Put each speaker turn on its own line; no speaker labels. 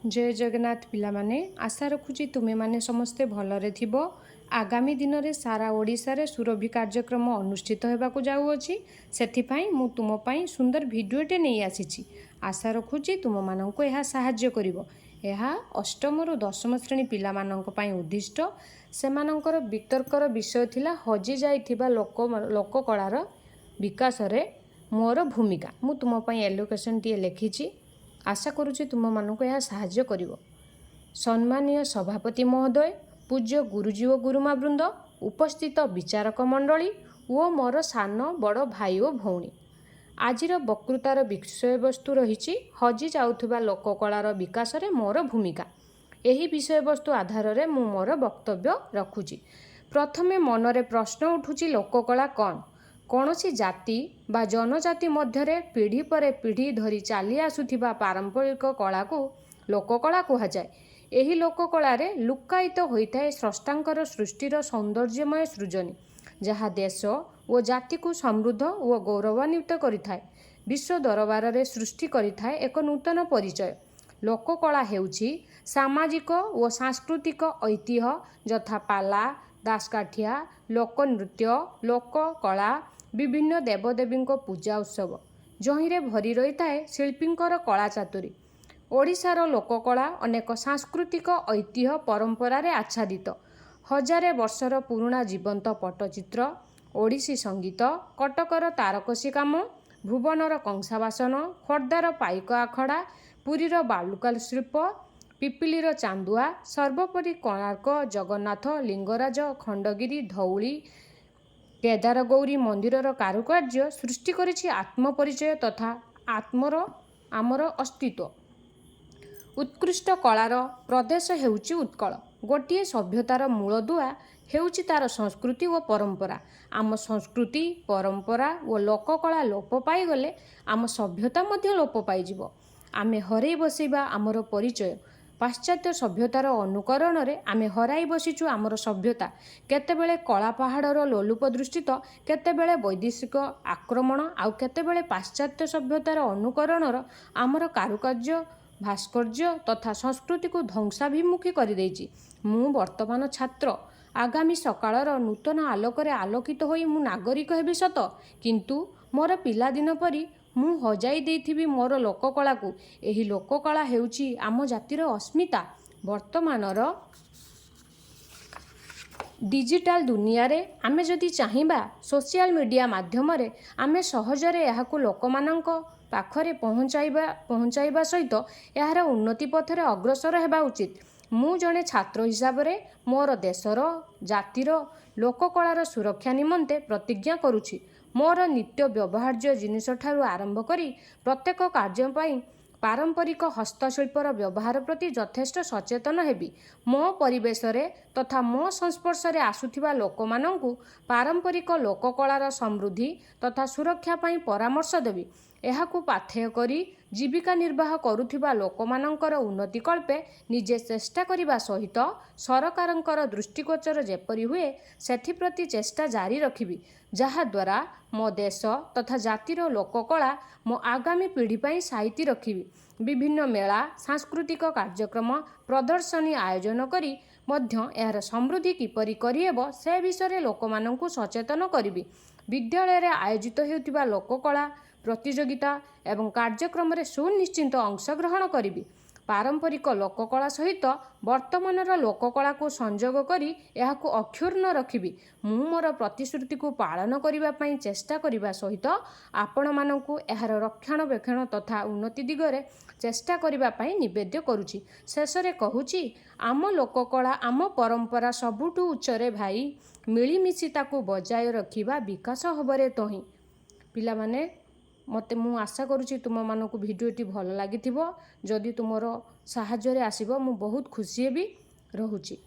जय जगन्नाथ पिला माने आशा रखुची तुम्हें माने समस्ते भलरे थिबो। आगामी दिन में सारा ओडिशा रे सुरभि कार्यक्रम अनुष्ठित होगाकू जाऊँगी से मु तुम पाई सुंदर भिडियोटे नहीं आसी। आशा रखुची तुम मानक यह साहाय्य करिवो। यह अष्टम रु दशम श्रेणी पिला मानक पई उद्दिष्ट। सेमानंकर वितर्कर विषय थिला हजि जाइथिबा लोककलार विकास रे मोर भूमिका। मु तुम पाई एलोकेशन टी लिखिछि। आशा करुछि तुम मानक यह साहाय्य करिवो। सम्मानीय सभापति महोदय, पूज्य गुरुजी और गुरुमा वृंद, उपस्थित विचारक मंडली और मोर सान बड़ भाई और भौणी, आजिर वक्तृतार विषय वस्तु रही हजि जाउथुबा लोककलार विकास रे मोर भूमिका। एही विषय वस्तु आधार रे मु मोर वक्तव्य रखुछि। प्रथमे मनरे प्रश्न उठुछि, लोककला कौन? कौनसी जाति बा जनजाति मध्यरे पीढ़ी पर पीढ़ी धरी चली आसुथिबा पारंपरिक कला को लोककला कहुए। एही लोककला रे लुक्कायित होइथाए स्रष्टांकर सृष्टिर सौंदर्यमय सृजनी, जहाँ देश और जाति को समृद्ध और गौरवान्वित करिथाए। विश्व दरबार रे सृष्टि करिथाए एक नूतन परिचय। लोककला हेउछि सामाजिक और सांस्कृतिक ऐतिह्य यथा पाला, दासकाठिया, लोकनृत्य, लोककला, विभिन्न देवदेवी पूजा उत्सव, जहिरे भरी रही थाए शिल्पींकर कला चातुरी। ओडिशार लोककला अनेक सांस्कृतिक ऐतिह्य परंपरा रे आच्छादित। हजारे वर्षर पुराणा जीवंत पट्टचित्र, ओडिसी संगीत, कटकर तारकसी काम, भुवनर कंसाबासन, खोर्धार पाइक आखड़ा, पुरीर बालुका शिल्प, पिपिलीर चांदुआ, सर्वोपरि कोणार्क, जगन्नाथ, लिंगराज, खंडगिरी, धौली, केदारगौरी मंदिरर कारुकार्य सृष्टि करिछि आत्मपरिचय तथा आमर अस्तित्व। उत्कृष्ट कलार प्रदेश हेउछि उत्कल। गोटिए सभ्यतार मूलदुआ हेउछि तार संस्कृति और परंपरा। आम संस्कृति, परंपरा और लोककला लोप पाईगले आम सभ्यता मध्य लोप पाइजिवो। आमे हरई बसैबा आमर परिचय। पाश्चात्य सभ्यतार अनुकरण रे आमे हराई बसिचु आमर सभ्यता। केतेबेले कला पहाड़र लोलुप दृष्टित, केतेबेले वैदेशिक आक्रमण, आउ केतेबेले पाश्चात्य सभ्यतार अनुकरणर आमर कारुकार्य, भास्कर्य तथा संस्कृति को ध्वंसाभिमुखी कर देइछि। मु वर्तमान छात्र। आगामी सकाळर नूतन आलोकरे आलोकित होई मु नागरिक हेबि सत, किंतु मोर पिलादिन परी मु हजाई देइथिबि मोर लोककला को। एही लोककला हेउछि आम जातिर अस्मिता। वर्तमानर डिजिटाल दुनिया रे आमे जदि चाहिबा सोशल मीडिया माध्यम रे आमे सहजरे याहाकु लोकमानंक पाखरे पहुंचाइबा सहित यार उन्नति पथरे अग्रसर हेबा उचित। मु जने छात्र हिसाब रे मोर देशर जातिर लोककलार सुरक्षा निमंते प्रतिज्ञा करुछि। मोर नित्य व्यवहार्य जिनिस ठारू आरंभ करी प्रत्येक कार्य पई पारंपरिक हस्तशिल्पर व्यवहार प्रति यथेष्ट सचेतन हेबी। मो परिवेश रे तथा मो संस्पर्श रे आसुथिबा लोकमानंकु पारंपरिक लोककलार समृद्धि तथा सुरक्षा पई परामर्श देबी। एहाकु पाथेय करी जीविका निर्वाह करुथिबा लोकमानंकर उन्नति कल्पे निजे चेष्टा करिबा सहित सरकारंकर दृष्टिगोचर जेपरि हुए सेथिप्रति चेष्टा जारी रखिबी, जहा द्वारा मो देश तथा जातिर लोककला मो आगामी पीढ़ी पई साइती रखिबी। विभिन्न मेला, सांस्कृतिक कार्यक्रम, प्रदर्शनी आयोजन करी मध्य यार समृद्धि किपरि करिहेब से विषय लोकमानंकु सचेतन करिबी। विद्यालय रे आयोजित हेउथिबा लोककला प्रतियोगिता एवं कार्यक्रम रे सुनिश्चित अंशग्रहण करिबी। पारंपरिक लोककला सहित वर्तमानर लोककला को संयोग करी एहाकु अक्षुण्ण रखिबी। मु मोर प्रतिश्रुति को पालन करिबा पई चेष्टा करिबा सहित आपण मानंकु एहार रक्षणाबेक्षण तथा उन्नति दिगरे चेष्टा करिबा पई निवेद्य करूछि। शेषरे कहूछि, आम लोककला आम परंपरा सबुठु उच्चरे भाई, मिलिमिशि ताकु बजाय रखिबा विकास हबरे तोही। पिला माने मते मु आशा करुछि तुम मानकु भिडियोटी भल लागिथिबो। जदि तुमरो साहाय्य रे आसीबो मु बहुत खुशी हेबी। रहुछि।